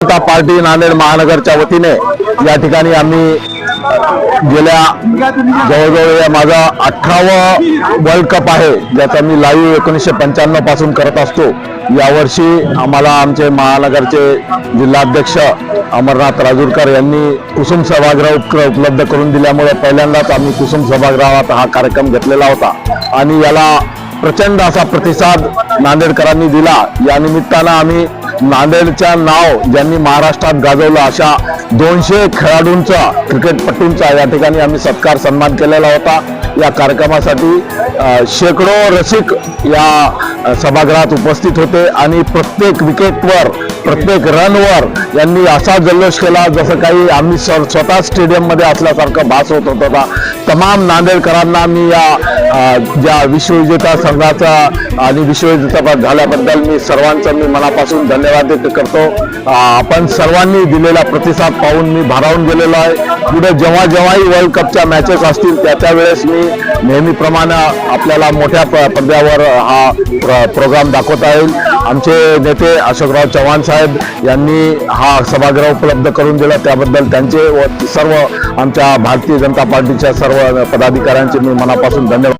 जनता party Nanded महानगरच्या वतीने या ठिकाणी आम्ही गेल्या जवळजवळ माझा 18वा वर्ल्ड कप आहे, ज्याचा मी लाईव्ह 1995 पासून करत असतो। यावर्षी आम्हाला आमचे महानगरचे जिल्हाध्यक्ष अमरनाथ राजूरकर यांनी कुसुम सभागृह उपलब्ध करून दिल्यामुळे पहिल्यांदाच आम्ही कुसुम सभागृहात हा कार्यक्रम घेतलेला होता आणि याला प्रचंड असा प्रतिसाद नांदेडकरांनी दिला। या निमित्तानं आम्ही नांदेडच्या नाव ज्यांनी महाराष्ट्रात गाजवलं अशा 200 खेळाडूंचा, क्रिकेटपटूंचा या ठिकाणी आम्ही सत्कार सन्मान केलेला होता। या कार्यक्रमासाठी शेकडो रसिक या सभागृहात उपस्थित होते आणि प्रत्येक विकेटवर, प्रत्येक रनवर यांनी असा जल्लोष केला जसं काही आम्ही स्वतः स्टेडियममध्ये असल्यासारखं भास होत होता। तमाम नांदेडकरांना मी या ज्या विश्वविजेता संघाचा आणि विश्वविजेता झाल्याबद्दल मी सर्वांचं मनापासून धन्यवाद व्यक्त करतो। आपण सर्वांनी दिलेला प्रतिसाद पाहून मी भारावून गेलेलो आहे। पुढे जेव्हा जेव्हाही वर्ल्ड कपच्या मॅचेस असतील त्याच्या वेळेस मी नेहमीप्रमाणे आपल्याला मोठ्या पडद्यावर हा प्रोग्राम दाखवता येईल। आमचे नेते अशोकराव चव्हाण साहेब यांनी हा सभागृह उपलब्ध करून दिला, त्याबद्दल त्यांचे व सर्व आमच्या भारतीय जनता पार्टीच्या सर्व पदाधिकाऱ्यांचे मी मनापासून धन्यवाद।